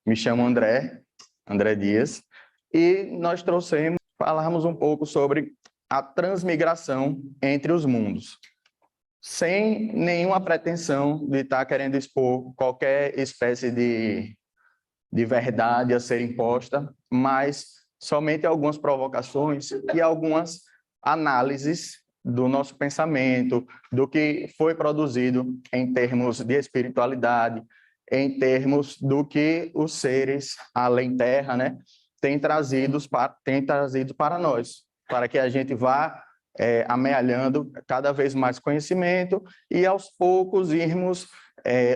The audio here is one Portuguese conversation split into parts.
Me chamo André Dias, e nós falarmos um pouco sobre a transmigração entre os mundos, sem nenhuma pretensão de estar querendo expor qualquer espécie de verdade a ser imposta, mas somente algumas provocações e algumas análises do nosso pensamento, do que foi produzido em termos de espiritualidade, em termos do que os seres além terra, né, têm trazido para nós, para que a gente vá amealhando cada vez mais conhecimento e aos poucos irmos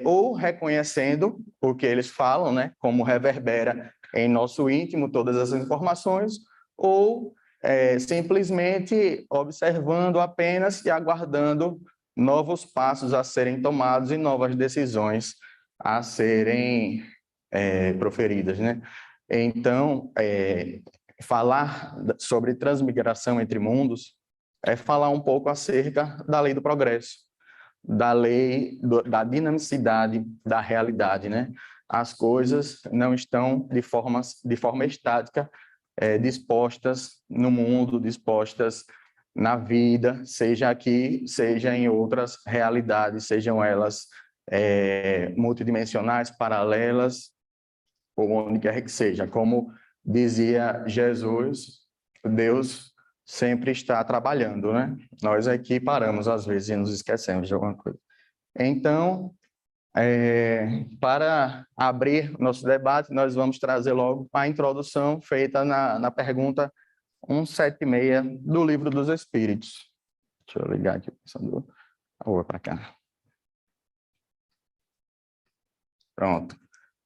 ou reconhecendo o que eles falam, né, como reverbera em nosso íntimo todas as informações, ou simplesmente observando apenas e aguardando novos passos a serem tomados e novas decisões a serem proferidas, né? Então, falar sobre transmigração entre mundos é falar um pouco acerca da lei do progresso, da lei da dinamicidade da realidade, né? As coisas não estão de forma estática, dispostas no mundo, dispostas na vida, seja aqui, seja em outras realidades, sejam elas multidimensionais, paralelas, ou onde quer que seja. Como dizia Jesus, Deus sempre está trabalhando, né? Nós aqui paramos às vezes e nos esquecemos de alguma coisa. Então, para abrir nosso debate, nós vamos trazer logo a introdução feita na pergunta 176 do Livro dos Espíritos. Deixa eu ligar aqui a rua para cá. Pronto.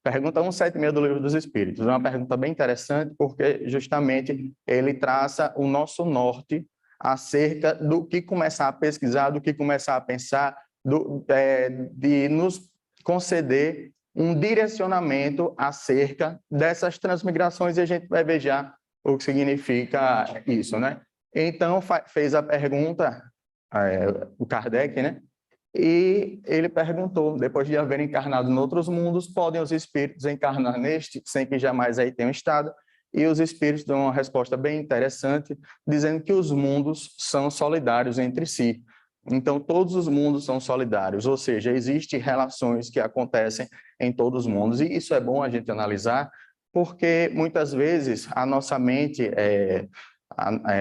Pergunta 176 do Livro dos Espíritos. É uma pergunta bem interessante, porque justamente ele traça o nosso norte acerca do que começar a pesquisar, do que começar a pensar, de nos conceder um direcionamento acerca dessas transmigrações, e a gente vai ver já o que significa isso, né? Então, fez a pergunta, o Kardec, né? E ele perguntou, depois de haver encarnado em outros mundos, podem os espíritos encarnar neste, sem que jamais aí tenham estado? E os espíritos dão uma resposta bem interessante, dizendo que os mundos são solidários entre si. Então, todos os mundos são solidários, ou seja, existem relações que acontecem em todos os mundos. E isso é bom a gente analisar, porque muitas vezes a nossa mente,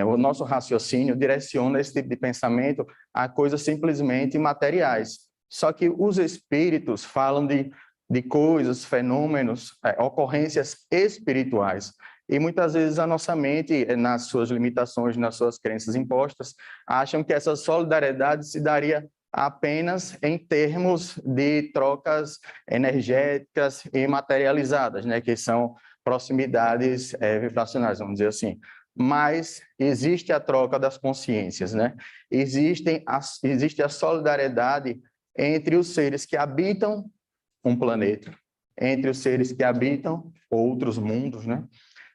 o nosso raciocínio direciona esse tipo de pensamento a coisas simplesmente materiais. Só que os espíritos falam de coisas, fenômenos, ocorrências espirituais. E muitas vezes a nossa mente, nas suas limitações, nas suas crenças impostas, acham que essa solidariedade se daria apenas em termos de trocas energéticas e materializadas, né, que são proximidades vibracionais, vamos dizer assim. Mas existe a troca das consciências, né? Existe a solidariedade entre os seres que habitam um planeta, entre os seres que habitam outros mundos, né?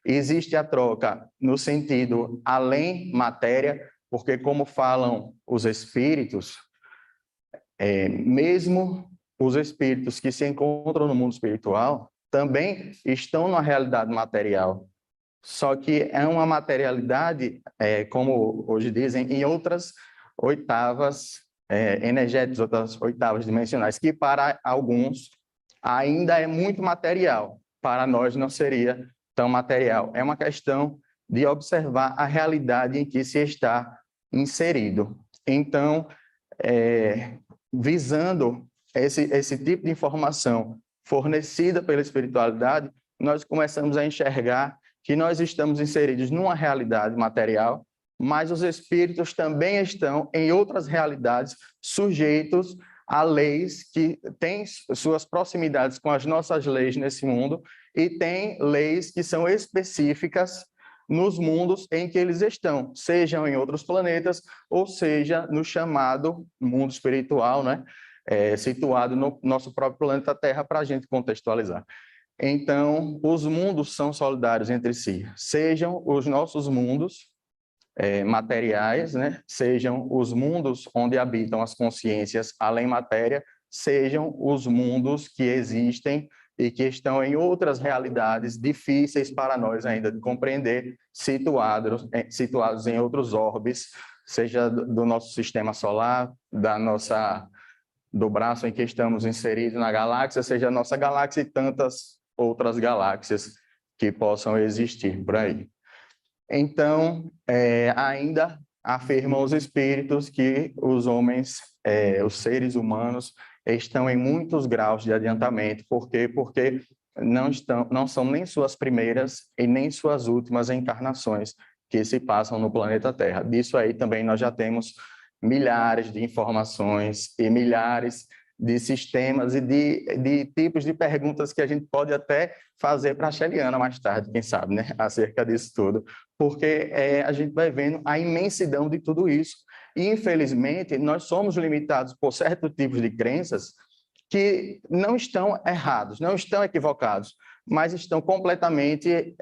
Existe a troca no sentido além matéria, porque como falam os espíritos, mesmo os espíritos que se encontram no mundo espiritual também estão na realidade material. Só que é uma materialidade, como hoje dizem, em outras oitavas energéticas, outras oitavas dimensionais, que para alguns ainda é muito material, para nós não seria tão material. É uma questão de observar a realidade em que se está inserido. Então, visando esse tipo de informação fornecida pela espiritualidade, nós começamos a enxergar que nós estamos inseridos numa realidade material, mas os espíritos também estão em outras realidades, sujeitos a leis que têm suas proximidades com as nossas leis nesse mundo, e têm leis que são específicas nos mundos em que eles estão, sejam em outros planetas, ou seja, no chamado mundo espiritual, né? Situado no nosso próprio planeta Terra, para a gente contextualizar. Então, os mundos são solidários entre si, sejam os nossos mundos materiais, né? Sejam os mundos onde habitam as consciências além matéria, sejam os mundos que existem e que estão em outras realidades difíceis para nós ainda de compreender, situados em outros orbes, seja do nosso sistema solar, do braço em que estamos inseridos na galáxia, seja a nossa galáxia e tantas outras galáxias que possam existir por aí. Então, ainda afirmam os espíritos que os homens, os seres humanos, estão em muitos graus de adiantamento. Por quê? Porque não são nem suas primeiras e nem suas últimas encarnações que se passam no planeta Terra. Disso aí também nós já temos milhares de informações e milhares de sistemas e de tipos de perguntas que a gente pode até fazer para a Sheliana mais tarde, quem sabe, né? Acerca disso tudo, porque a gente vai vendo a imensidão de tudo isso. E, infelizmente, nós somos limitados por certos tipos de crenças que não estão errados, não estão equivocados, mas estão completamente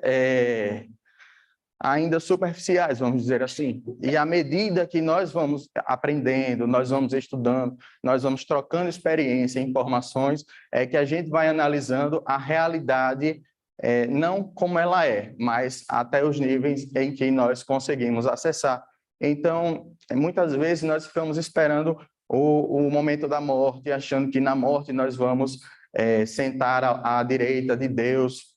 ainda superficiais, vamos dizer assim. E à medida que nós vamos aprendendo, nós vamos estudando, nós vamos trocando experiência, informações, é que a gente vai analisando a realidade, não como ela é, mas até os níveis em que nós conseguimos acessar. Então, muitas vezes nós ficamos esperando o momento da morte, achando que na morte nós vamos sentar à direita de Deus,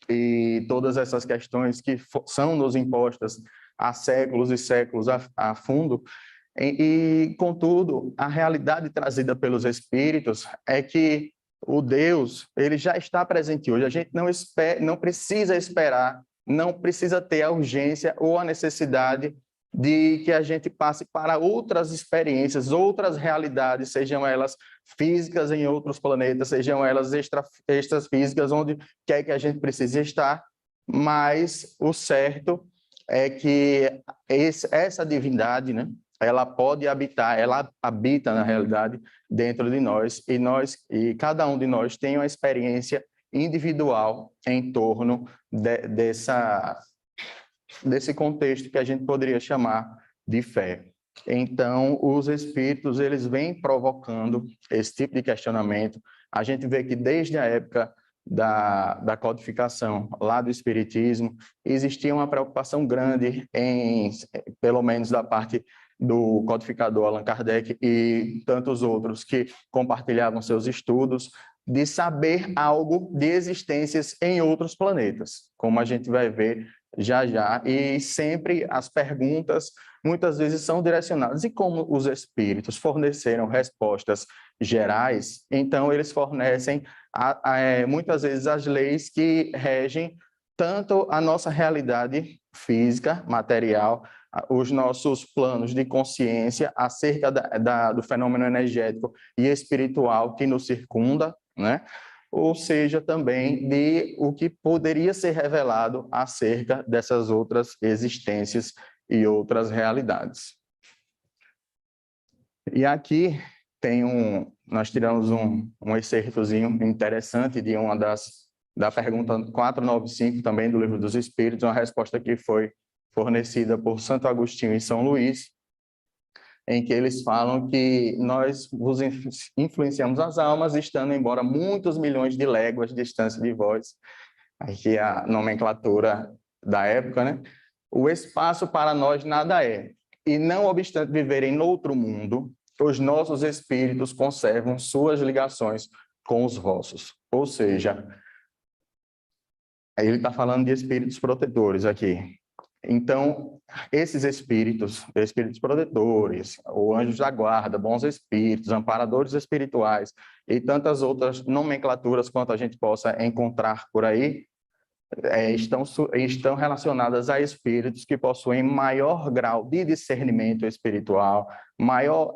e todas essas questões que são nos impostas há séculos e séculos a fundo. Contudo, a realidade trazida pelos espíritos é que o Deus, ele já está presente hoje. A gente não precisa esperar, não precisa ter a urgência ou a necessidade de que a gente passe para outras experiências, outras realidades, sejam elas físicas em outros planetas, sejam elas extrafísicas, onde quer que a gente precise estar, mas o certo é que essa divindade, né, ela pode habitar, ela habita, na realidade, dentro de nós, e cada um de nós tem uma experiência individual em torno desse contexto que a gente poderia chamar de fé. Então, os espíritos, eles vêm provocando esse tipo de questionamento. A gente vê que desde a época da codificação lá do espiritismo, existia uma preocupação grande pelo menos da parte do codificador Allan Kardec e tantos outros que compartilhavam seus estudos, de saber algo de existências em outros planetas, como a gente vai ver já já, e sempre as perguntas muitas vezes são direcionadas, e como os espíritos forneceram respostas gerais, então eles fornecem muitas vezes as leis que regem tanto a nossa realidade física, material, os nossos planos de consciência acerca do fenômeno energético e espiritual que nos circunda, né? Ou seja, também de o que poderia ser revelado acerca dessas outras existências e outras realidades. E aqui nós tiramos um excertozinho interessante de da pergunta 495, também do Livro dos Espíritos, uma resposta que foi fornecida por Santo Agostinho e São Luís, em que eles falam que nós vos influenciamos as almas, estando embora muitos milhões de léguas de distância de vós, aqui a nomenclatura da época, né? O espaço para nós nada é, e não obstante viverem noutro mundo, os nossos espíritos conservam suas ligações com os vossos. Ou seja, ele está falando de espíritos protetores aqui. Então, esses espíritos protetores, ou anjos da guarda, bons espíritos, amparadores espirituais e tantas outras nomenclaturas quanto a gente possa encontrar por aí, estão relacionadas a espíritos que possuem maior grau de discernimento espiritual, maior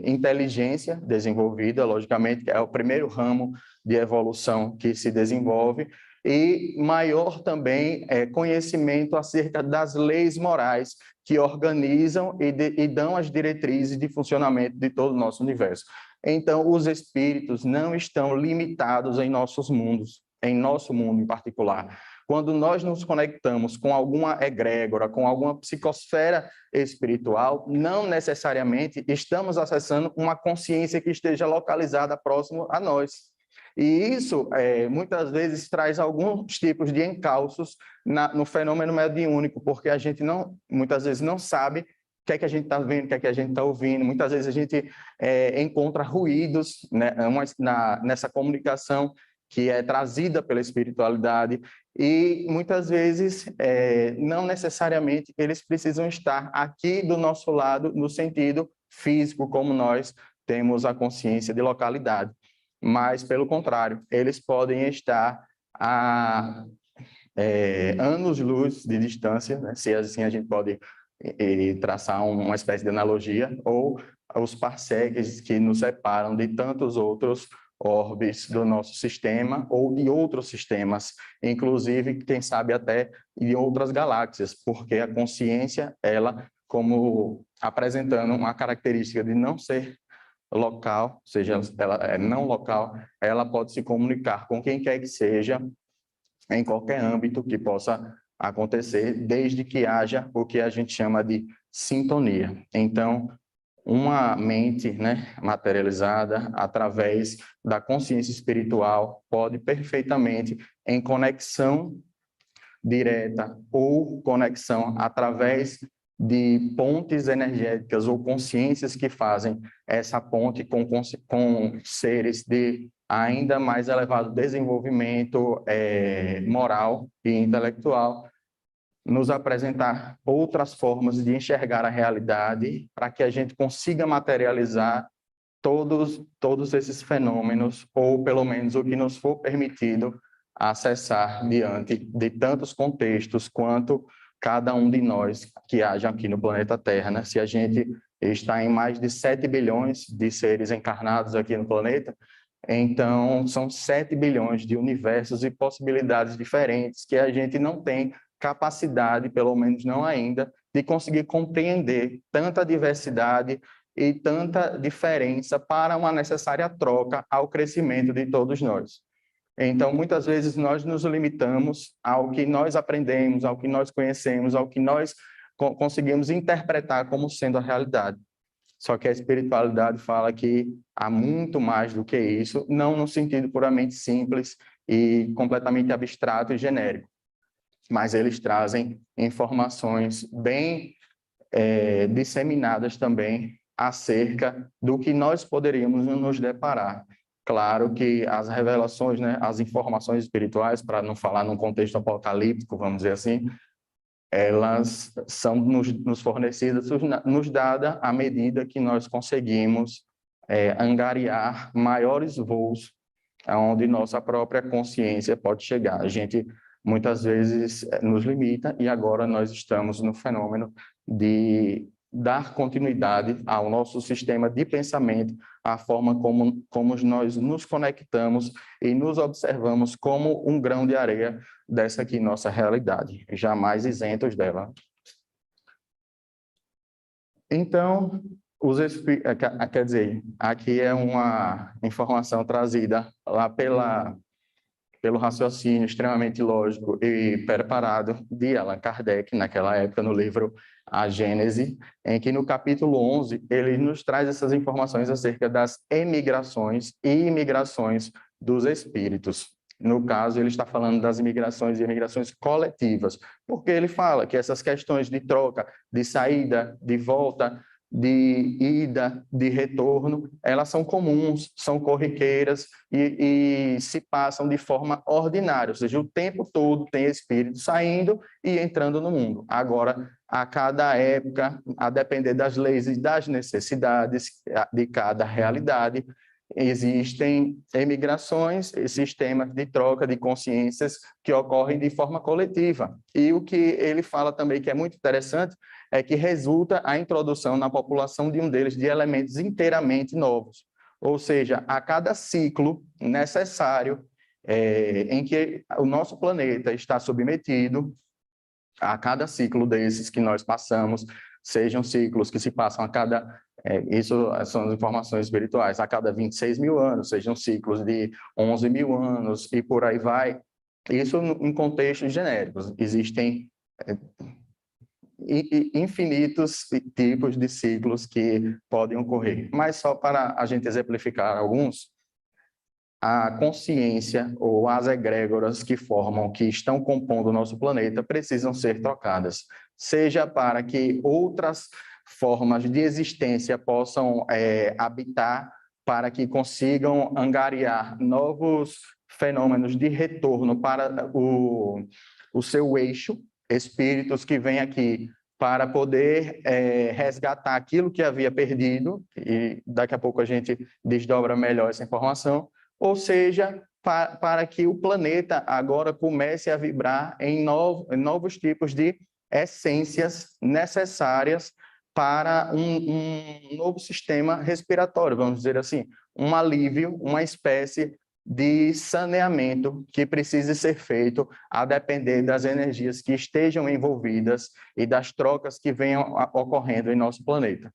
inteligência desenvolvida, logicamente, que é o primeiro ramo de evolução que se desenvolve, e maior também conhecimento acerca das leis morais que organizam e dão as diretrizes de funcionamento de todo o nosso universo. Então, os espíritos não estão limitados em nossos mundos, em nosso mundo em particular. quando nós nos conectamos com alguma egrégora, com alguma psicosfera espiritual, não necessariamente estamos acessando uma consciência que esteja localizada próximo a nós. E isso, muitas vezes, traz alguns tipos de encalços no fenômeno mediúnico, porque a gente muitas vezes não sabe o que é que a gente está vendo, o que é que a gente está ouvindo. Muitas vezes a gente encontra ruídos, né, nessa comunicação que é trazida pela espiritualidade, e muitas vezes não necessariamente eles precisam estar aqui do nosso lado no sentido físico, como nós temos a consciência de localidade, mas pelo contrário, eles podem estar a anos-luz de distância, né? Se assim a gente pode traçar uma espécie de analogia, ou os parsecs que nos separam de tantos outros orbes do nosso sistema ou de outros sistemas, inclusive, quem sabe até de outras galáxias, porque a consciência, ela, como apresentando uma característica de não ser local, ou seja, ela é não local, ela pode se comunicar com quem quer que seja, em qualquer âmbito que possa acontecer, desde que haja o que a gente chama de sintonia. Então, uma mente, né, materializada através da consciência espiritual pode perfeitamente, em conexão direta ou conexão através de pontes energéticas ou consciências que fazem essa ponte com seres de ainda mais elevado desenvolvimento moral e intelectual, nos apresentar outras formas de enxergar a realidade para que a gente consiga materializar todos esses fenômenos, ou pelo menos o que nos for permitido acessar diante de tantos contextos quanto cada um de nós que haja aqui no planeta Terra, né? Se a gente está em mais de 7 bilhões de seres encarnados aqui no planeta, então são 7 bilhões de universos e possibilidades diferentes que a gente não tem capacidade, pelo menos não ainda, de conseguir compreender tanta diversidade e tanta diferença para uma necessária troca ao crescimento de todos nós. Então, muitas vezes, nós nos limitamos ao que nós aprendemos, ao que nós conhecemos, ao que nós conseguimos interpretar como sendo a realidade. Só que a espiritualidade fala que há muito mais do que isso, não no sentido puramente simples e completamente abstrato e genérico, mas eles trazem informações bem disseminadas também acerca do que nós poderíamos nos deparar. Claro que as revelações, né, as informações espirituais, para não falar num contexto apocalíptico, vamos dizer assim, elas são nos fornecidas, nos dada à medida que nós conseguimos angariar maiores voos onde nossa própria consciência pode chegar. A gente muitas vezes nos limita, e agora nós estamos no fenômeno de dar continuidade ao nosso sistema de pensamento, a forma como nós nos conectamos e nos observamos como um grão de areia dessa aqui nossa realidade, jamais isentos dela. Então, quer dizer, aqui é uma informação trazida lá pelo raciocínio extremamente lógico e preparado de Allan Kardec, naquela época, no livro A Gênese, em que no capítulo 11 ele nos traz essas informações acerca das emigrações e imigrações dos espíritos. No caso, ele está falando das imigrações e imigrações coletivas, porque ele fala que essas questões de troca, de saída, de volta, de ida, de retorno, elas são comuns, são corriqueiras e se passam de forma ordinária, ou seja, o tempo todo tem espírito saindo e entrando no mundo. Agora, a cada época, a depender das leis e das necessidades de cada realidade, existem emigrações e sistemas de troca de consciências que ocorrem de forma coletiva. E o que ele fala também, que é muito interessante, é que resulta a introdução na população de um deles de elementos inteiramente novos. Ou seja, a cada ciclo necessário em que o nosso planeta está submetido, a cada ciclo desses que nós passamos, sejam ciclos que se passam a cada... isso são as informações espirituais, a cada 26 mil anos, sejam ciclos de 11 mil anos e por aí vai, Isso em contextos genéricos. Existem infinitos tipos de ciclos que podem ocorrer. Mas só para a gente exemplificar alguns, a consciência ou as egrégoras que formam, que estão compondo o nosso planeta, precisam ser trocadas, seja para que outras formas de existência possam habitar, para que consigam angariar novos fenômenos de retorno para o seu eixo, espíritos que vêm aqui para poder resgatar aquilo que havia perdido, e daqui a pouco a gente desdobra melhor essa informação, ou seja, para que o planeta agora comece a vibrar em novos tipos de essências necessárias para um novo sistema respiratório, vamos dizer assim, um alívio, uma espécie de saneamento que precise ser feito a depender das energias que estejam envolvidas e das trocas que venham ocorrendo em nosso planeta.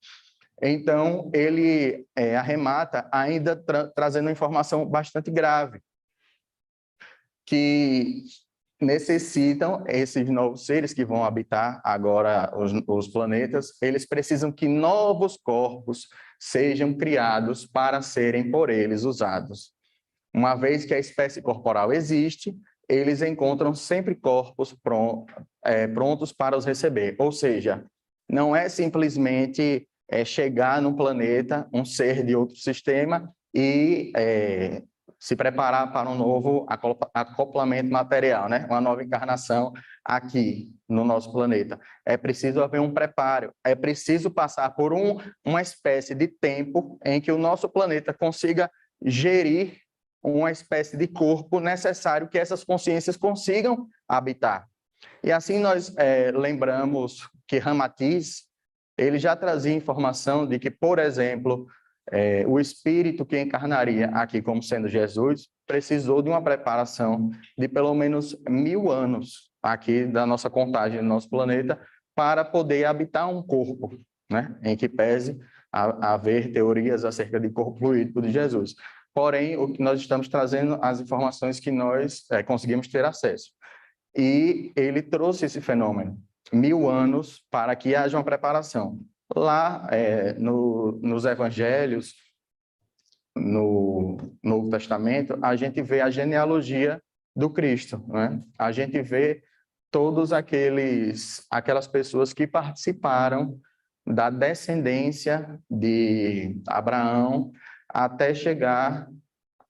Então, ele arremata ainda trazendo uma informação bastante grave, que necessitam, esses novos seres que vão habitar agora os planetas, eles precisam que novos corpos sejam criados para serem por eles usados. Uma vez que a espécie corporal existe, eles encontram sempre corpos prontos para os receber. Ou seja, não é simplesmente chegar num planeta, um ser de outro sistema, e se preparar para um novo acoplamento material, né? Uma nova encarnação aqui no nosso planeta. É preciso haver um preparo, é preciso passar por uma espécie de tempo em que o nosso planeta consiga gerir uma espécie de corpo necessário que essas consciências consigam habitar. E assim nós lembramos que Ramatiz, ele já trazia informação de que, por exemplo, o espírito que encarnaria aqui como sendo Jesus precisou de uma preparação de pelo menos 1000 anos aqui da nossa contagem do nosso planeta para poder habitar um corpo, né? Em que pese haver teorias acerca de corpo fluídico de Jesus. Porém, o que nós estamos trazendo, as informações que nós conseguimos ter acesso. E ele trouxe esse fenômeno, 1000 anos para que haja uma preparação. Lá, nos evangelhos, no Novo Testamento, a gente vê a genealogia do Cristo, né? A gente vê todos aquelas pessoas que participaram da descendência de Abraão até chegar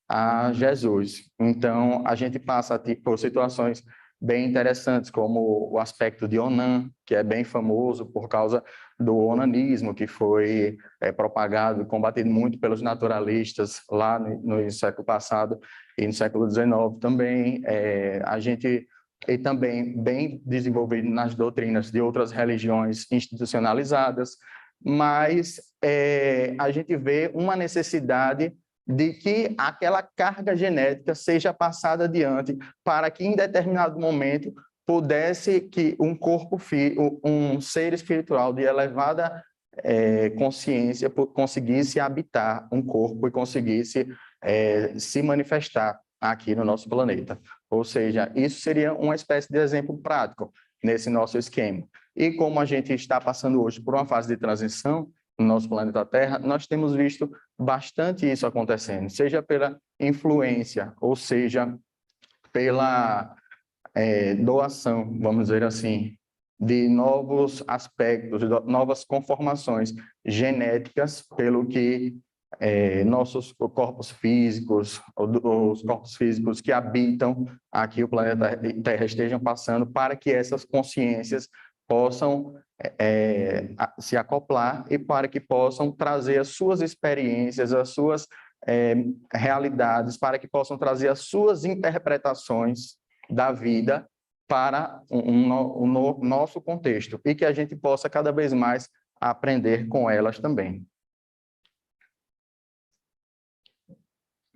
a Jesus. Então, a gente passa por situações bem interessantes, como o aspecto de Onã, que é bem famoso por causa do onanismo, que foi propagado e combatido muito pelos naturalistas lá no século passado e no século XIX também. E também bem desenvolvido nas doutrinas de outras religiões institucionalizadas, mas a gente vê uma necessidade de que aquela carga genética seja passada adiante para que, em determinado momento, pudesse que um corpo, um ser espiritual de elevada consciência conseguisse habitar um corpo e conseguisse se manifestar aqui no nosso planeta. Ou seja, isso seria uma espécie de exemplo prático nesse nosso esquema. E como a gente está passando hoje por uma fase de transição no nosso planeta Terra, nós temos visto bastante isso acontecendo, seja pela influência, ou seja, pela doação, vamos dizer assim, de novos aspectos, de novas conformações genéticas, pelo que nossos corpos físicos, os corpos físicos que habitam aqui o planeta Terra estejam passando, para que essas consciências possam se acoplar e para que possam trazer as suas experiências, as suas realidades, para que possam trazer as suas interpretações da vida para o nosso contexto e que a gente possa cada vez mais aprender com elas também.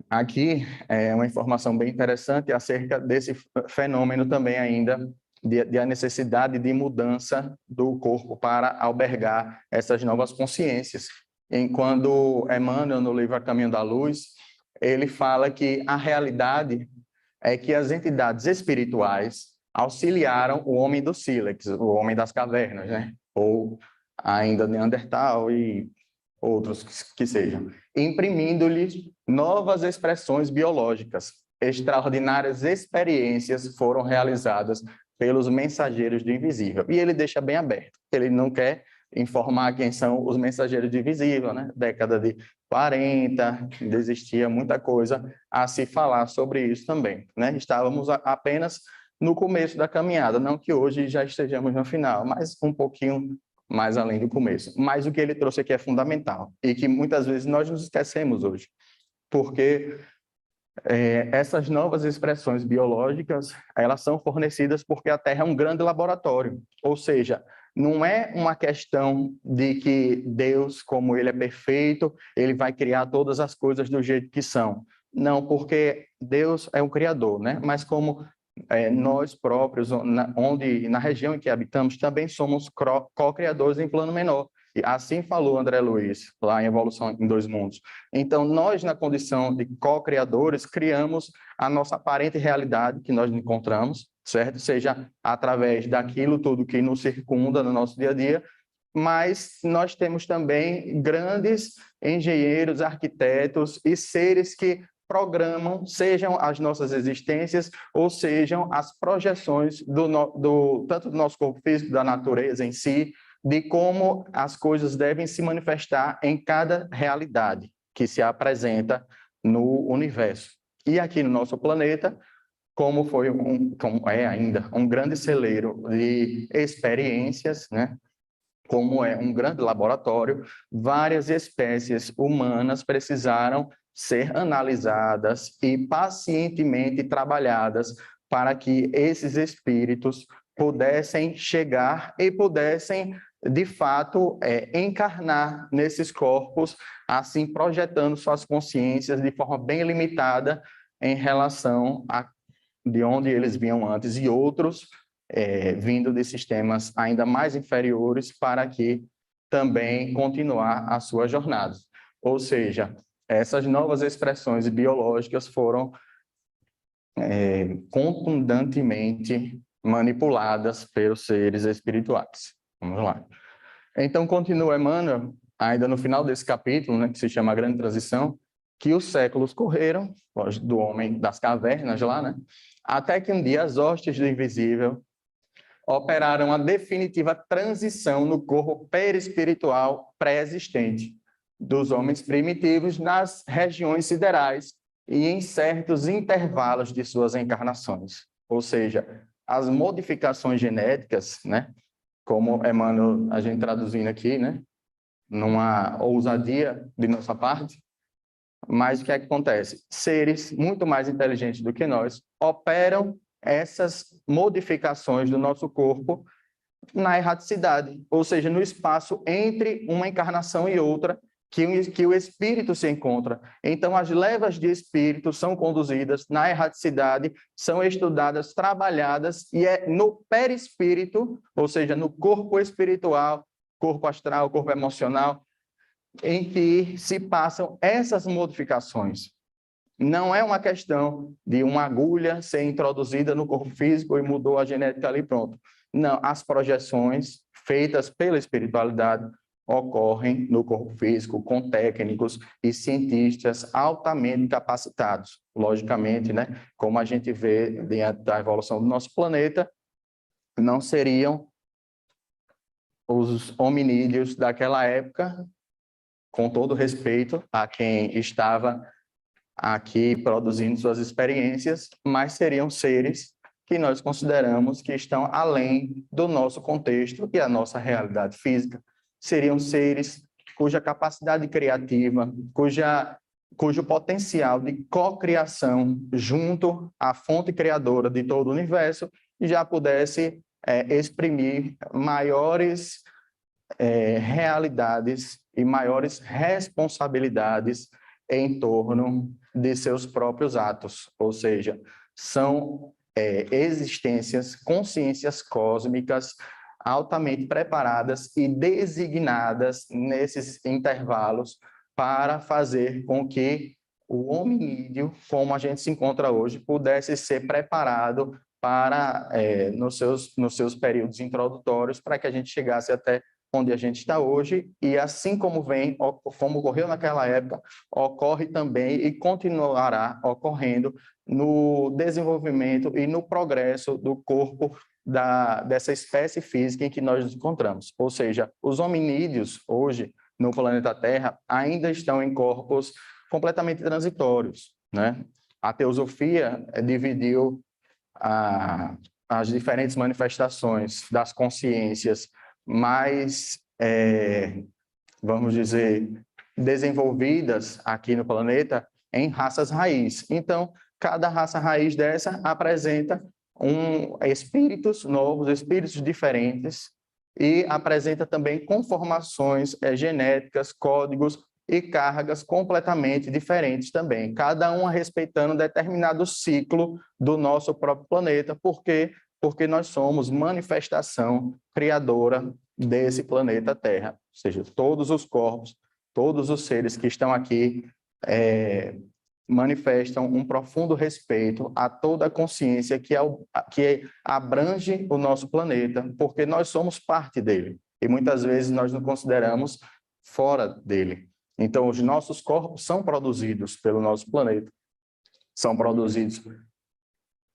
Aqui é uma informação bem interessante acerca desse fenômeno também ainda, de a necessidade de mudança do corpo para albergar essas novas consciências. Quando Emmanuel, no livro A Caminho da Luz, ele fala que a realidade é que as entidades espirituais auxiliaram o homem do sílex, o homem das cavernas, né? Ou ainda Neandertal e outros que sejam, imprimindo-lhes novas expressões biológicas. Extraordinárias experiências foram realizadas pelos mensageiros do invisível. E ele deixa bem aberto. Ele não quer informar quem são os mensageiros do invisível, né? Década de 40, existia muita coisa a se falar sobre isso também, né? Estávamos apenas no começo da caminhada, não que hoje já estejamos no final, mas um pouquinho mais além do começo. Mas o que ele trouxe aqui é fundamental e que muitas vezes nós nos esquecemos hoje, porque essas novas expressões biológicas, elas são fornecidas porque a Terra é um grande laboratório, ou seja, não é uma questão de que Deus, como ele é perfeito, ele vai criar todas as coisas do jeito que são. Não, porque Deus é um criador, né? Mas como nós próprios, na região em que habitamos, também somos co-criadores em plano menor. E assim falou André Luiz, lá em Evolução em Dois Mundos. Então, nós, na condição de co-criadores, criamos a nossa aparente realidade que nós encontramos, certo? Seja através daquilo tudo que nos circunda no nosso dia a dia, mas nós temos também grandes engenheiros, arquitetos e seres que programam, sejam as nossas existências ou sejam as projeções tanto do nosso corpo físico, da natureza em si, de como as coisas devem se manifestar em cada realidade que se apresenta no universo. E aqui no nosso planeta, como é ainda um grande celeiro de experiências, né? Como é um grande laboratório, várias espécies humanas precisaram ser analisadas e pacientemente trabalhadas para que esses espíritos pudessem chegar e pudessem, de fato, encarnar nesses corpos, assim projetando suas consciências de forma bem limitada em relação a de onde eles vinham antes e outros vindo de sistemas ainda mais inferiores para que também continuar a sua jornada. Ou seja, essas novas expressões biológicas foram contundentemente manipuladas pelos seres espirituais. Vamos lá. Então, continua Emmanuel, ainda no final desse capítulo, né, que se chama A Grande Transição, que os séculos correram, do homem das cavernas lá, né, até que um dia as hostes do invisível operaram a definitiva transição no corpo perispiritual pré-existente dos homens primitivos nas regiões siderais e em certos intervalos de suas encarnações. Ou seja, as modificações genéticas, né, como Emmanuel, a gente traduzindo aqui, né, numa ousadia de nossa parte, mas o que é que acontece? Seres muito mais inteligentes do que nós operam essas modificações do nosso corpo na erraticidade, ou seja, no espaço entre uma encarnação e outra, que o espírito se encontra. Então, as levas de espírito são conduzidas na erraticidade, são estudadas, trabalhadas, e é no perispírito, ou seja, no corpo espiritual, corpo astral, corpo emocional, em que se passam essas modificações. Não é uma questão de uma agulha ser introduzida no corpo físico e mudou a genética ali, pronto. Não, as projeções feitas pela espiritualidade ocorrem no corpo físico com técnicos e cientistas altamente capacitados. Logicamente, né, como a gente vê diante da evolução do nosso planeta, não seriam os hominídeos daquela época, com todo respeito a quem estava aqui produzindo suas experiências, mas seriam seres que nós consideramos que estão além do nosso contexto e a nossa realidade física. Seriam seres cuja capacidade criativa, cujo potencial de cocriação junto à fonte criadora de todo o universo já pudesse exprimir maiores realidades e maiores responsabilidades em torno de seus próprios atos, ou seja, são existências, consciências cósmicas altamente preparadas e designadas nesses intervalos para fazer com que o hominídeo, como a gente se encontra hoje, pudesse ser preparado para, nos seus períodos introdutórios, para que a gente chegasse até onde a gente está hoje, e assim como como ocorreu naquela época, ocorre também e continuará ocorrendo no desenvolvimento e no progresso do corpo dessa espécie física em que nós nos encontramos. Ou seja, os hominídeos, hoje, no planeta Terra, ainda estão em corpos completamente transitórios, né? A teosofia dividiu as diferentes manifestações das consciências mais, vamos dizer, desenvolvidas aqui no planeta em raças raiz. Então, cada raça raiz dessa apresenta espíritos novos, espíritos diferentes, e apresenta também conformações genéticas, códigos e cargas completamente diferentes também, cada uma respeitando determinado ciclo do nosso próprio planeta, porque nós somos manifestação criadora desse planeta Terra, ou seja, todos os corpos, todos os seres que estão aqui manifestam um profundo respeito a toda a consciência que abrange o nosso planeta, porque nós somos parte dele, e muitas vezes nós nos consideramos fora dele. Então, os nossos corpos são produzidos pelo nosso planeta, são produzidos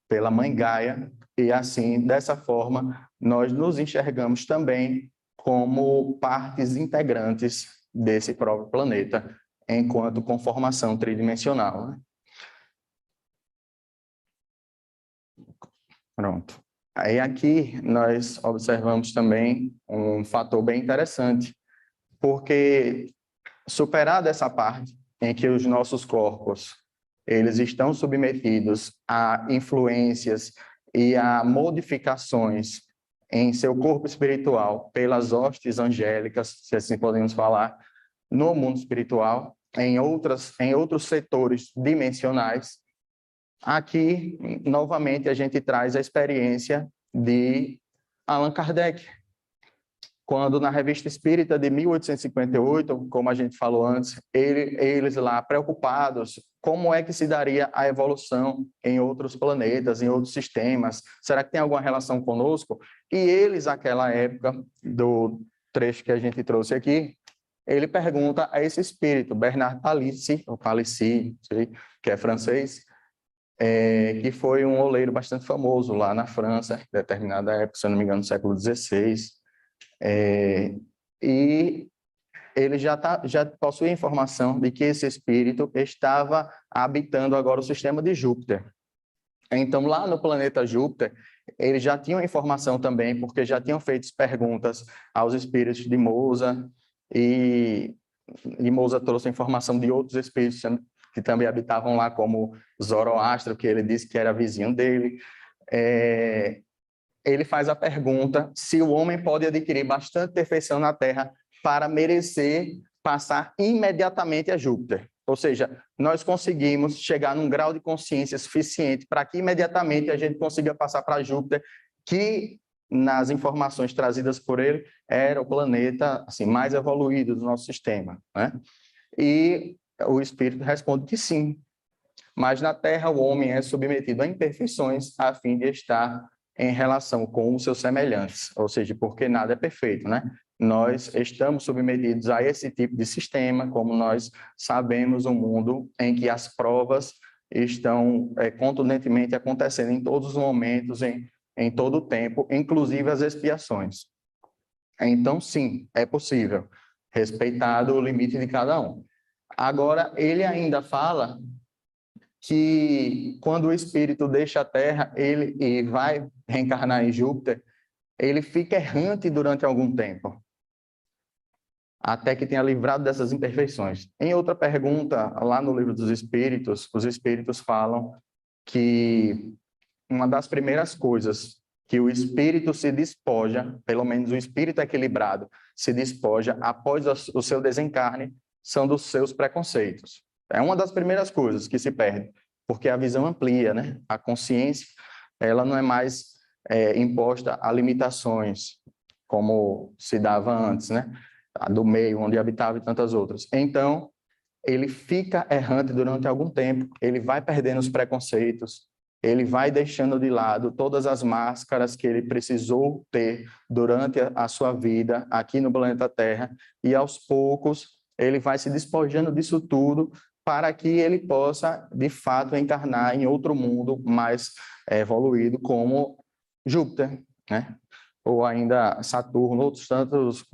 pela Mãe Gaia, e assim, dessa forma, nós nos enxergamos também como partes integrantes desse próprio planeta, enquanto conformação tridimensional, né? Pronto. Aí aqui nós observamos também um fator bem interessante, porque superada essa parte em que os nossos corpos eles estão submetidos a influências e a modificações em seu corpo espiritual pelas hostes angélicas, se assim podemos falar, no mundo espiritual, em outros setores dimensionais. Aqui, novamente, a gente traz a experiência de Allan Kardec, quando na Revista Espírita de 1858, como a gente falou antes, eles lá preocupados, como é que se daria a evolução em outros planetas, em outros sistemas? Será que tem alguma relação conosco? E eles, naquela época, do trecho que a gente trouxe aqui, ele pergunta a esse espírito, Bernard Palissy, ou Palissy, que é francês, que foi um oleiro bastante famoso lá na França, em determinada época, se eu não me engano, no século XVI, e ele já possui a informação de que esse espírito estava habitando agora o sistema de Júpiter. Então, lá no planeta Júpiter, eles já tinham informação também, porque já tinham feito perguntas aos espíritos de Moza, e Moza trouxe a informação de outros espíritos que também habitavam lá, como Zoroastro, que ele disse que era vizinho dele. Ele faz a pergunta se o homem pode adquirir bastante perfeição na Terra para merecer passar imediatamente a Júpiter. Ou seja, nós conseguimos chegar num grau de consciência suficiente para que imediatamente a gente consiga passar para Júpiter, que nas informações trazidas por ele era o planeta assim, mais evoluído do nosso sistema, né? E o Espírito responde que sim, mas na Terra o homem é submetido a imperfeições a fim de estar em relação com os seus semelhantes, ou seja, porque nada é perfeito, né? Nós estamos submetidos a esse tipo de sistema, como nós sabemos, um mundo em que as provas estão contundentemente acontecendo em todos os momentos, em todo o tempo, inclusive as expiações. Então, sim, é possível, respeitado o limite de cada um. Agora, ele ainda fala que quando o espírito deixa a Terra e vai reencarnar em Júpiter, ele fica errante durante algum tempo, até que tenha livrado dessas imperfeições. Em outra pergunta, lá no Livro dos Espíritos, os Espíritos falam que uma das primeiras coisas que o espírito se despoja, pelo menos o espírito equilibrado, se despoja após o seu desencarne, são dos seus preconceitos. É uma das primeiras coisas que se perde, porque a visão amplia, né? A consciência, ela não é mais imposta a limitações, como se dava antes, né? A do meio, onde habitava e tantas outras. Então, ele fica errante durante algum tempo, ele vai perdendo os preconceitos, ele vai deixando de lado todas as máscaras que ele precisou ter durante a sua vida aqui no planeta Terra, e aos poucos ele vai se despojando disso tudo para que ele possa, de fato, encarnar em outro mundo mais evoluído, como Júpiter, né? Ou ainda Saturno, outros tantos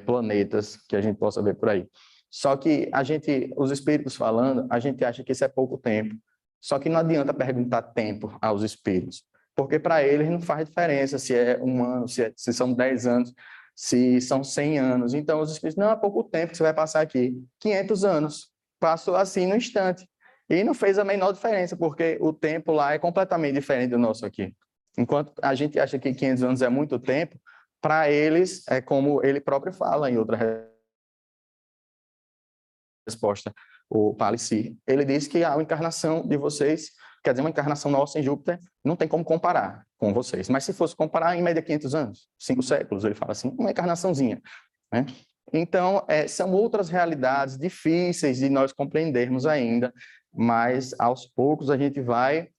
planetas que a gente possa ver por aí. Só que os espíritos falando, a gente acha que isso é pouco tempo. Só que não adianta perguntar tempo aos espíritos, porque para eles não faz diferença se é 1 ano, se são 10 anos, se são 100 anos. Então, os espíritos, não, é pouco tempo que você vai passar aqui. 500 anos. Passou assim no instante. E não fez a menor diferença, porque o tempo lá é completamente diferente do nosso aqui. Enquanto a gente acha que 500 anos é muito tempo, para eles, é como ele próprio fala em outra resposta, o Palissy. Ele diz que a encarnação de vocês, quer dizer, uma encarnação nossa em Júpiter, não tem como comparar com vocês. Mas se fosse comparar, em média 500 anos, 5 séculos, ele fala assim, uma encarnaçãozinha, né? Então, são outras realidades difíceis de nós compreendermos ainda, mas aos poucos a gente vai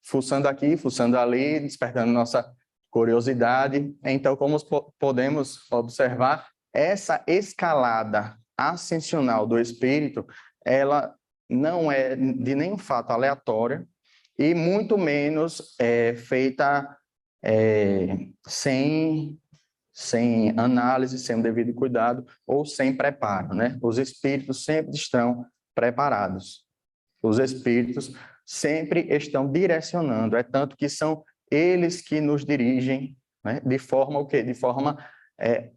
fuçando aqui, fuçando ali, despertando nossa curiosidade. Então, como podemos observar, essa escalada ascensional do espírito, ela não é de nenhum fato aleatória e muito menos feita sem análise, sem o devido cuidado ou sem preparo, né? Os espíritos sempre estão preparados. Os espíritos sempre estão direcionando, é tanto que são eles que nos dirigem, né? De forma o quê? De forma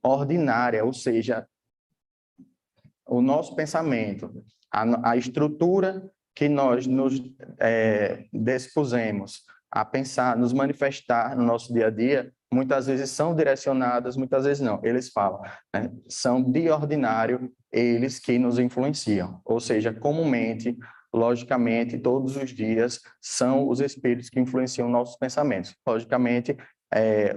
ordinária, ou seja, o nosso pensamento, a estrutura que nós nos dispusemos a pensar, nos manifestar no nosso dia a dia, muitas vezes são direcionadas, muitas vezes não. Eles falam, né? São de ordinário eles que nos influenciam, ou seja, comumente, logicamente, todos os dias são os espíritos que influenciam nossos pensamentos. Logicamente,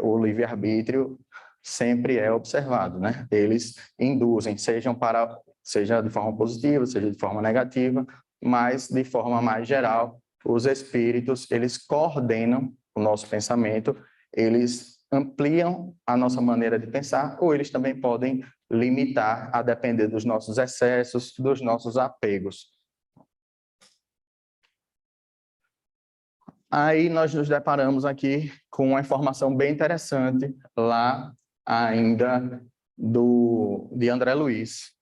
o livre-arbítrio sempre é observado, né? Eles induzem, seja de forma positiva, seja de forma negativa, mas de forma mais geral, os espíritos, eles coordenam o nosso pensamento, eles ampliam a nossa maneira de pensar, ou eles também podem limitar, a depender dos nossos excessos, dos nossos apegos. Aí nós nos deparamos aqui com uma informação bem interessante, lá ainda de André Luiz.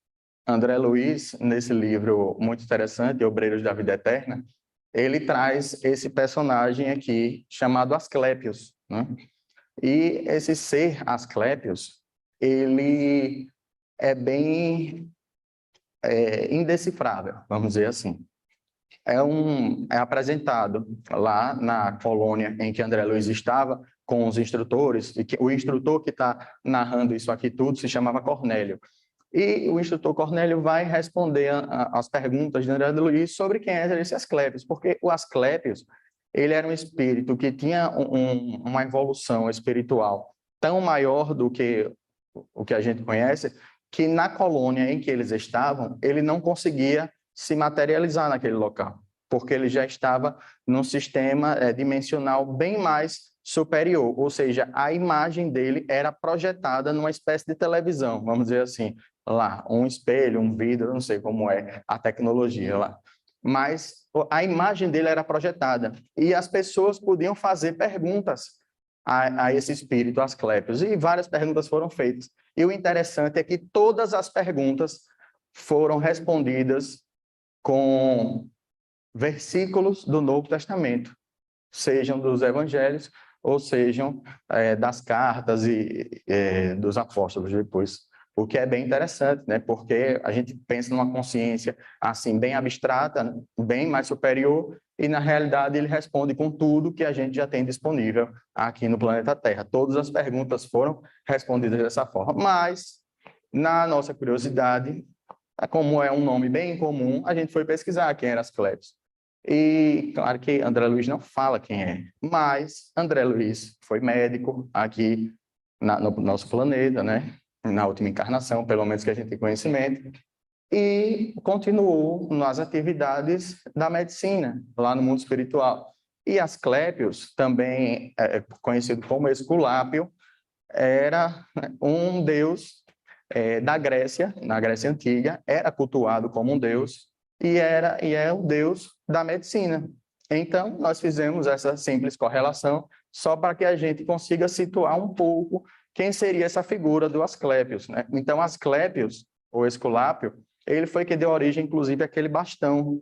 André Luiz, nesse livro muito interessante, Obreiros da Vida Eterna, ele traz esse personagem aqui, chamado Asclépios, né? E esse ser Asclépios, ele é bem indecifrável, vamos dizer assim. É apresentado lá na colônia em que André Luiz estava, com os instrutores, e o instrutor que está narrando isso aqui tudo se chamava Cornélio. E o instrutor Cornélio vai responder às perguntas de André Luiz sobre quem era esse Asclépios, porque o Asclépios, ele era um espírito que tinha uma evolução espiritual tão maior do que o que a gente conhece, que na colônia em que eles estavam, ele não conseguia se materializar naquele local, porque ele já estava num sistema dimensional bem mais superior, ou seja, a imagem dele era projetada numa espécie de televisão, vamos dizer assim, lá, um espelho, um vidro, não sei como é a tecnologia lá. Mas a imagem dele era projetada e as pessoas podiam fazer perguntas a esse espírito, Asclépios, e várias perguntas foram feitas. E o interessante é que todas as perguntas foram respondidas com versículos do Novo Testamento, sejam dos evangelhos ou sejam das cartas e dos apóstolos depois. O que é bem interessante, né? Porque a gente pensa numa consciência assim bem abstrata, bem mais superior, e na realidade ele responde com tudo que a gente já tem disponível aqui no planeta Terra. Todas as perguntas foram respondidas dessa forma, mas na nossa curiosidade, como é um nome bem comum, a gente foi pesquisar quem era Asclépios. E claro que André Luiz não fala quem é, mas André Luiz foi médico aqui no nosso planeta, né? Na última encarnação, pelo menos que a gente tem conhecimento, e continuou nas atividades da medicina, lá no mundo espiritual. E Asclépios, também conhecido como Esculápio, era um deus da Grécia, na Grécia Antiga, era cultuado como um deus e é o deus da medicina. Então, nós fizemos essa simples correlação só para que a gente consiga situar um pouco quem seria essa figura do Asclépios, né? Então, Asclépios, ou Esculápio, ele foi que deu origem, inclusive, àquele bastão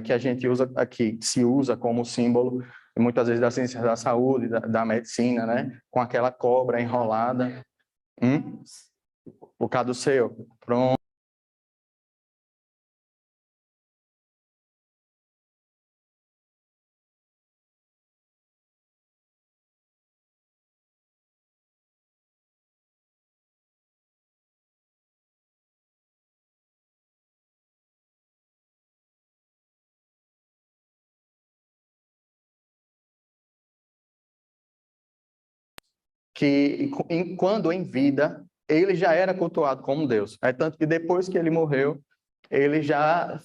que a gente usa aqui, que se usa como símbolo, muitas vezes, da ciência da saúde, da medicina, né? Com aquela cobra enrolada. O caduceu. Pronto. Que quando em vida ele já era cultuado como Deus. É tanto que depois que ele morreu, ele já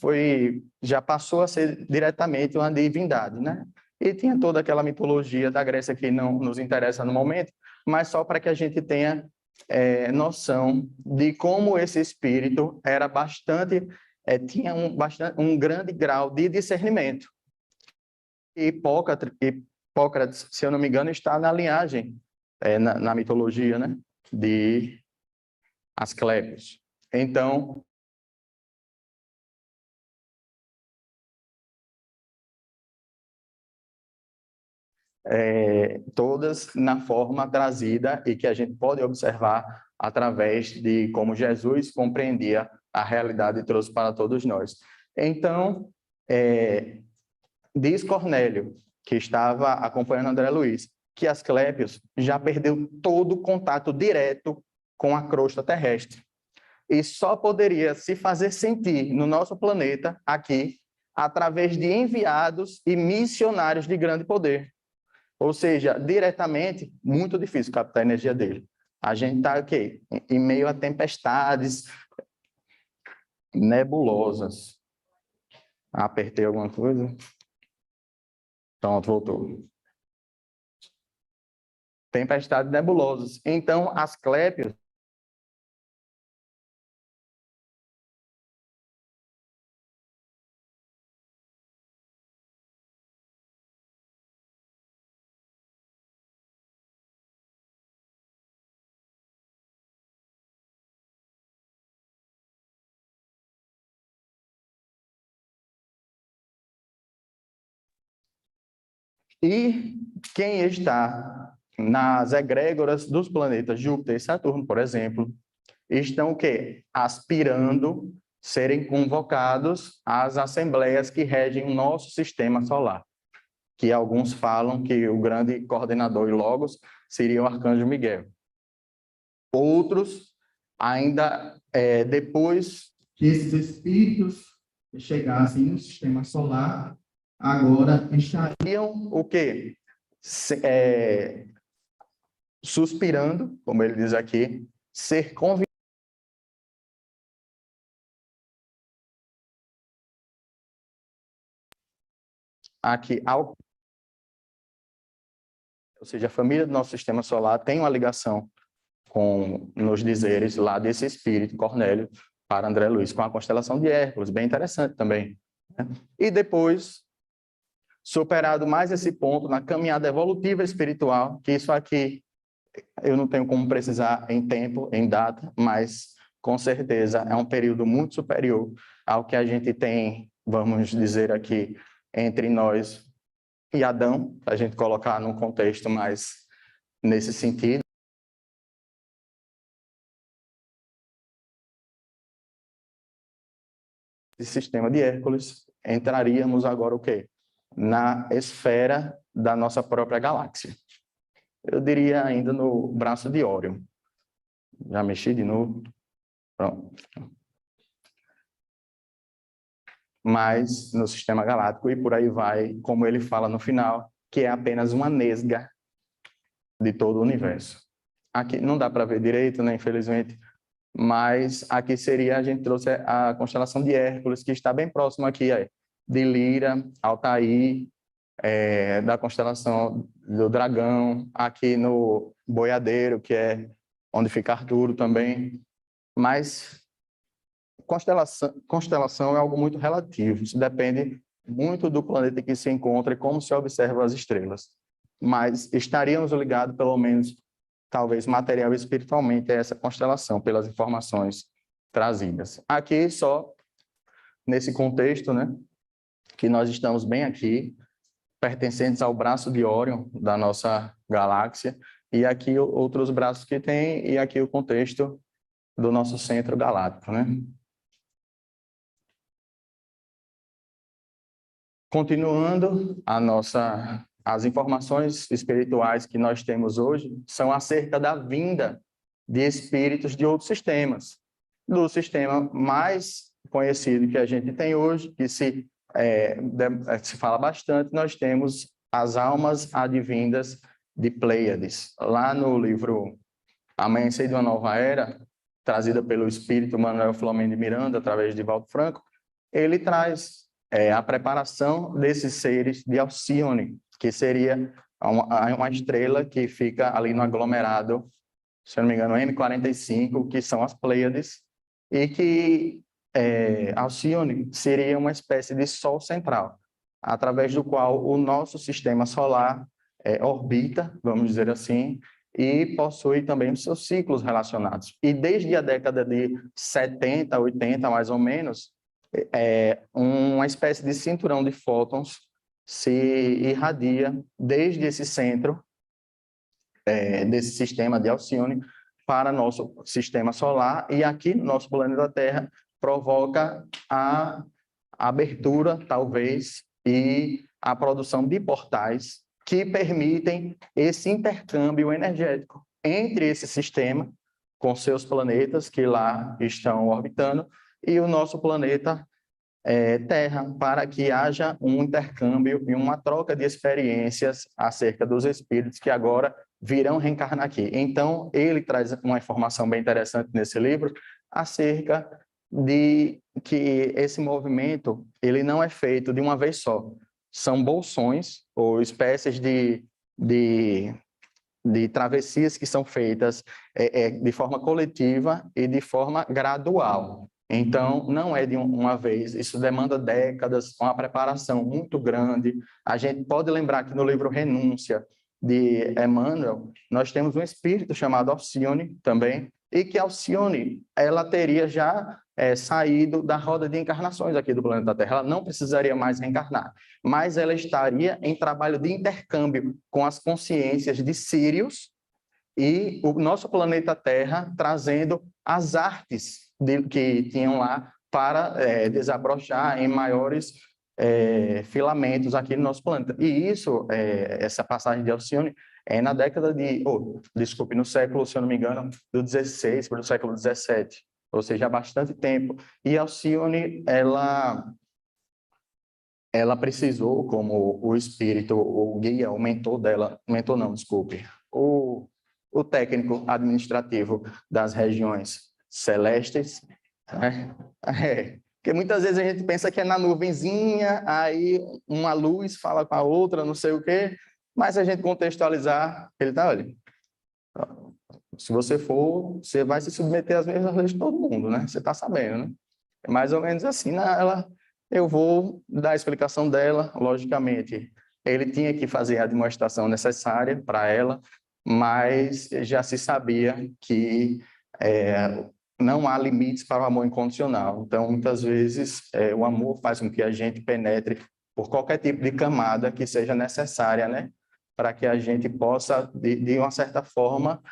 passou a ser diretamente uma divindade, né? E tinha toda aquela mitologia da Grécia que não nos interessa no momento, mas só para que a gente tenha noção de como esse espírito era tinha um grande grau de discernimento. E Hipócrates, se eu não me engano, está na linhagem na mitologia, né, de Asclépios. Então, todas na forma trazida e que a gente pode observar através de como Jesus compreendia a realidade e trouxe para todos nós. Então, diz Cornélio, que estava acompanhando André Luiz, que Asclépios já perdeu todo o contato direto com a crosta terrestre. E só poderia se fazer sentir no nosso planeta, aqui, através de enviados e missionários de grande poder. Ou seja, diretamente, muito difícil captar a energia dele. A gente está aqui, em meio a tempestades nebulosas. Apertei alguma coisa? Pronto, voltou. Tempestades nebulosas. Então, Asclépios e quem está nas egrégoras dos planetas Júpiter e Saturno, por exemplo, estão o quê? Aspirando serem convocados às assembleias que regem o nosso sistema solar, que alguns falam que o grande coordenador e logos seria o Arcanjo Miguel. Outros, ainda depois que esses espíritos chegassem no sistema solar, agora estariam o quê? Suspirando, como ele diz aqui, ser convidados aqui ao... Ou seja, a família do nosso sistema solar tem uma ligação com, nos dizeres lá desse espírito, Cornélio, para André Luiz, com a constelação de Hércules, bem interessante também. Né? E depois, superado mais esse ponto na caminhada evolutiva espiritual, que isso aqui eu não tenho como precisar em tempo, em data, mas com certeza é um período muito superior ao que a gente tem, vamos dizer aqui, entre nós e Adão, para a gente colocar num contexto mais nesse sentido. De sistema de Hércules, entraríamos agora o quê? Na esfera da nossa própria galáxia. Eu diria ainda no braço de Órion. Já mexi de novo. Pronto. Mas no sistema galáctico e por aí vai, como ele fala no final, que é apenas uma nesga de todo o universo. Aqui não dá para ver direito, né, infelizmente, mas aqui seria, a gente trouxe a constelação de Hércules, que está bem próximo aqui, de Lira, Altair, da constelação do Dragão, aqui no Boiadeiro, que é onde fica Arturo também. Mas constelação é algo muito relativo, isso depende muito do planeta que se encontra e como se observa as estrelas. Mas estaríamos ligados, pelo menos, talvez material e espiritualmente, a essa constelação, pelas informações trazidas. Aqui, só nesse contexto, né, que nós estamos bem aqui, pertencentes ao braço de Órion da nossa galáxia, e aqui outros braços que tem, e aqui o contexto do nosso centro galáctico, né? Continuando, as informações espirituais que nós temos hoje são acerca da vinda de espíritos de outros sistemas. Do sistema mais conhecido que a gente tem hoje, que se fala bastante, nós temos as almas advindas de Pleiades. Lá no livro Amanhecer de uma Nova Era, trazida pelo espírito Manuel Filomeno de Miranda, através de Valdo Franco, ele traz a preparação desses seres de Alcione, que seria uma estrela que fica ali no aglomerado, se eu não me engano, M45, que são as Pleiades, e que Alcione seria uma espécie de Sol central, através do qual o nosso sistema solar orbita, vamos dizer assim, e possui também os seus ciclos relacionados. E desde a década de 70, 80, mais ou menos, uma espécie de cinturão de fótons se irradia desde esse centro, desse sistema de Alcione, para nosso sistema solar, e aqui no nosso planeta Terra provoca a abertura, talvez, e a produção de portais que permitem esse intercâmbio energético entre esse sistema, com seus planetas que lá estão orbitando, e o nosso planeta Terra, para que haja um intercâmbio e uma troca de experiências acerca dos espíritos que agora virão reencarnar aqui. Então, ele traz uma informação bem interessante nesse livro acerca de que esse movimento ele não é feito de uma vez só. São bolsões ou espécies de travessias que são feitas de forma coletiva e de forma gradual. Então, não é de uma vez, isso demanda décadas, uma preparação muito grande. A gente pode lembrar que no livro Renúncia, de Emmanuel, nós temos um espírito chamado Alcione também, e que Alcione, ela teria já saído da roda de encarnações aqui do planeta Terra, ela não precisaria mais reencarnar, mas ela estaria em trabalho de intercâmbio com as consciências de Sírios e o nosso planeta Terra, trazendo as artes que tinham lá para desabrochar em maiores filamentos aqui no nosso planeta. E isso, essa passagem de Alcione, é na década desculpe, no século, se eu não me engano, do 16 para o século 17, ou seja, há bastante tempo. E Alcione, ela precisou, como o espírito, o guia, o mentor dela, mentor não, desculpe, o técnico administrativo das regiões celestes, né? Porque muitas vezes a gente pensa que é na nuvenzinha, aí uma luz fala com a outra, não sei o quê, mas se a gente contextualizar, ele tá, olha, se você for, você vai se submeter às mesmas leis de todo mundo, né? Você está sabendo, né? É mais ou menos assim, né? Eu vou dar a explicação dela, logicamente. Ele tinha que fazer a demonstração necessária para ela, mas já se sabia que não há limites para o amor incondicional. Então, muitas vezes, o amor faz com que a gente penetre por qualquer tipo de camada que seja necessária, né? Para que a gente possa, de uma certa forma,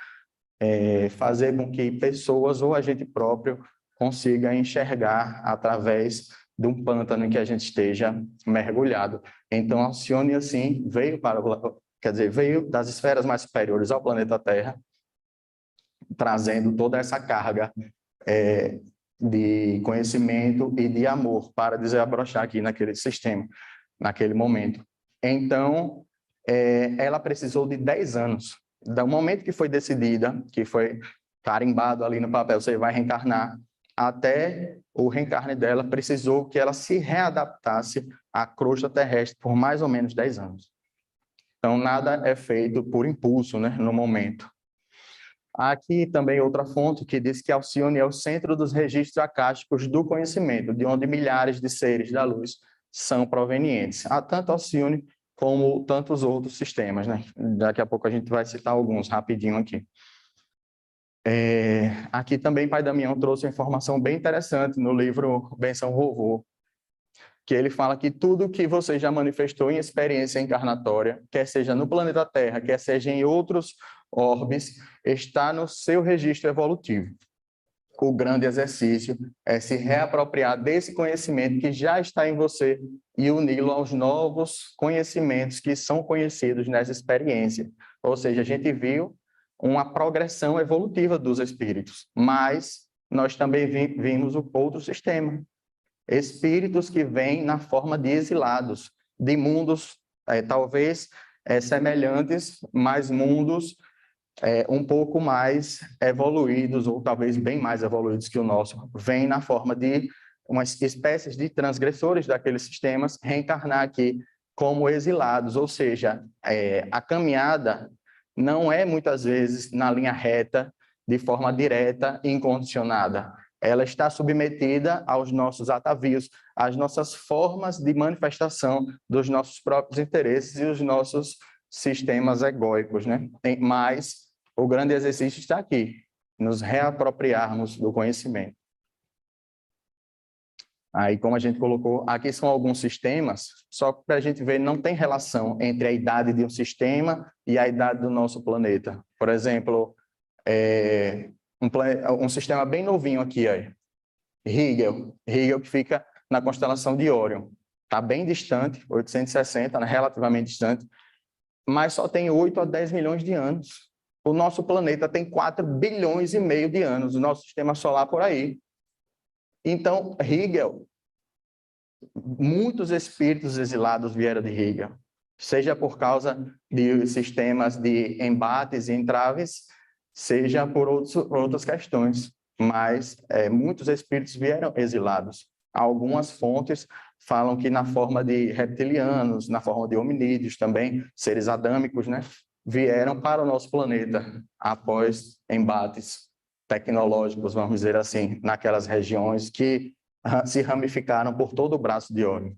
fazer com que pessoas ou a gente próprio consiga enxergar através de um pântano em que a gente esteja mergulhado. Então, Alcione, assim, veio das esferas mais superiores ao planeta Terra, trazendo toda essa carga de conhecimento e de amor para desabrochar aqui naquele sistema, naquele momento. Então, ela precisou de 10 anos. Do momento que foi decidida, que foi carimbado ali no papel, você vai reencarnar. Até o reencarne dela precisou que ela se readaptasse à crosta terrestre por mais ou menos 10 anos. Então, nada é feito por impulso, né, no momento. Há aqui também outra fonte que diz que Alcione é o centro dos registros acásticos do conhecimento, de onde milhares de seres da luz são provenientes. Há tanto Alcione como tantos outros sistemas, né? Daqui a pouco a gente vai citar alguns rapidinho aqui. Aqui também Pai Damião trouxe uma informação bem interessante no livro Benção Vovô, que ele fala que tudo que você já manifestou em experiência encarnatória, quer seja no planeta Terra, quer seja em outros orbes, está no seu registro evolutivo. O grande exercício é se reapropriar desse conhecimento que já está em você e uni-lo aos novos conhecimentos que são conhecidos nessa experiência. Ou seja, a gente viu uma progressão evolutiva dos espíritos, mas nós também vimos o outro sistema. Espíritos que vêm na forma de exilados, de mundos talvez semelhantes, mas mundos um pouco mais evoluídos, ou talvez bem mais evoluídos que o nosso, vêm na forma de umas espécies de transgressores daqueles sistemas reencarnar aqui como exilados, ou seja, a caminhada não é muitas vezes na linha reta, de forma direta e incondicionada. Ela está submetida aos nossos atavios, às nossas formas de manifestação dos nossos próprios interesses e os nossos sistemas egóicos, né? Mas o grande exercício está aqui, nos reapropriarmos do conhecimento. Aí, como a gente colocou, aqui são alguns sistemas, só para a gente ver, não tem relação entre a idade de um sistema e a idade do nosso planeta. Por exemplo, um sistema bem novinho aqui, aí, Rigel que fica na constelação de Órion. Está bem distante, 860, né, relativamente distante, mas só tem 8 a 10 milhões de anos. O nosso planeta tem 4 bilhões e meio de anos, o nosso sistema solar por aí. Então, Rigel, muitos espíritos exilados vieram de Rigel, seja por causa de sistemas de embates e entraves, seja por outras questões, mas muitos espíritos vieram exilados. Algumas fontes falam que na forma de reptilianos, na forma de hominídeos também, seres adâmicos, né, vieram para o nosso planeta após embates tecnológicos, vamos dizer assim, naquelas regiões que se ramificaram por todo o braço de Órion.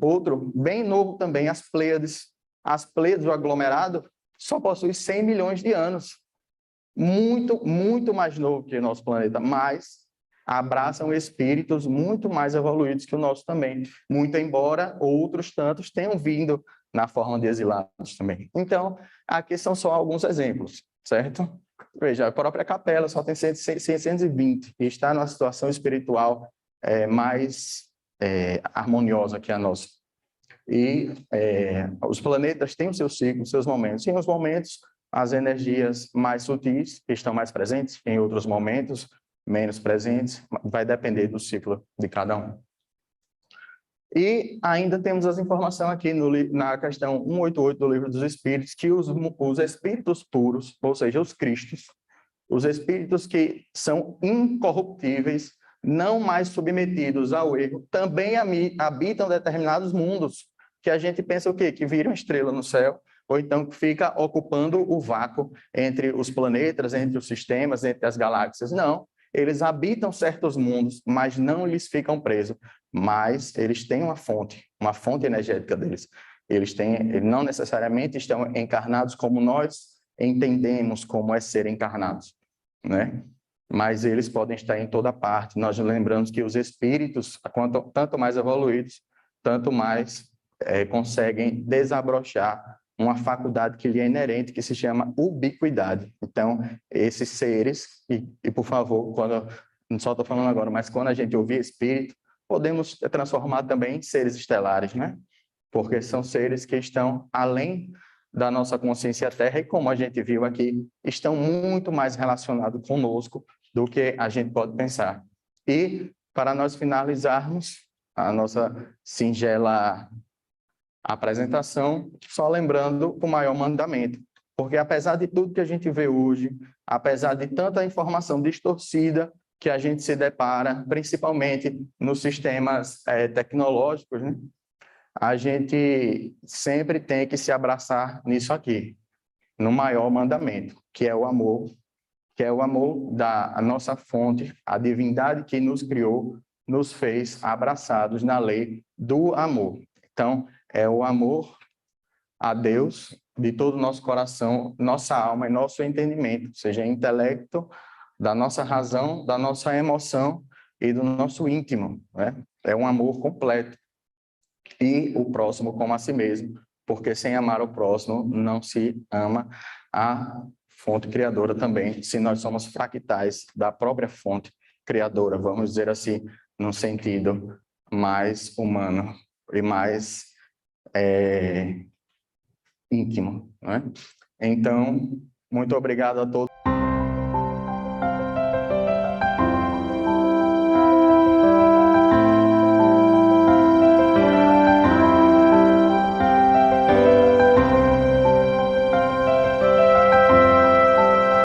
Outro, bem novo também, as Pleiades. As Pleiades, o aglomerado, só possui 100 milhões de anos. Muito, muito mais novo que o nosso planeta, mas abraçam espíritos muito mais evoluídos que o nosso também. Muito embora outros tantos tenham vindo na forma de exilados também. Então, aqui são só alguns exemplos, certo? Veja, a própria capela só tem 620 e está numa situação espiritual mais harmoniosa que a nossa. E os planetas têm os seus ciclos, seus momentos. E em uns momentos, as energias mais sutis estão mais presentes, em outros momentos, menos presentes. Vai depender do ciclo de cada um. E ainda temos as informações aqui na questão 188 do Livro dos Espíritos, que os espíritos puros, ou seja, os cristos, os espíritos que são incorruptíveis, não mais submetidos ao erro, também habitam determinados mundos, que a gente pensa o quê? Que vira uma estrela no céu, ou então que fica ocupando o vácuo entre os planetas, entre os sistemas, entre as galáxias. Não, eles habitam certos mundos, mas não lhes ficam presos. Mas eles têm uma fonte energética deles. Eles não necessariamente estão encarnados como nós entendemos como é ser encarnados, né? Mas eles podem estar em toda parte. Nós lembramos que os espíritos, tanto mais evoluídos, tanto mais conseguem desabrochar uma faculdade que lhe é inerente, que se chama ubiquidade. Então, esses seres, e por favor, não só estou falando agora, mas quando a gente ouvir espírito, podemos transformar também em seres estelares, né? Porque são seres que estão além da nossa consciência terra e, como a gente viu aqui, estão muito mais relacionados conosco do que a gente pode pensar. E, para nós finalizarmos a nossa singela apresentação, só lembrando o maior mandamento, Porque apesar de tudo que a gente vê hoje, apesar de tanta informação distorcida que a gente se depara, principalmente nos sistemas tecnológicos, né? A gente sempre tem que se abraçar nisso aqui, no maior mandamento, que é o amor da nossa fonte, a divindade que nos criou, nos fez abraçados na lei do amor. Então, é o amor a Deus de todo o nosso coração, nossa alma e nosso entendimento, seja intelecto, da nossa razão, da nossa emoção e do nosso íntimo, né? É um amor completo. E o próximo como a si mesmo, porque sem amar o próximo não se ama a fonte criadora também, se nós somos fractais da própria fonte criadora, vamos dizer assim, num sentido mais humano e mais íntimo, né? Então, muito obrigado a todos.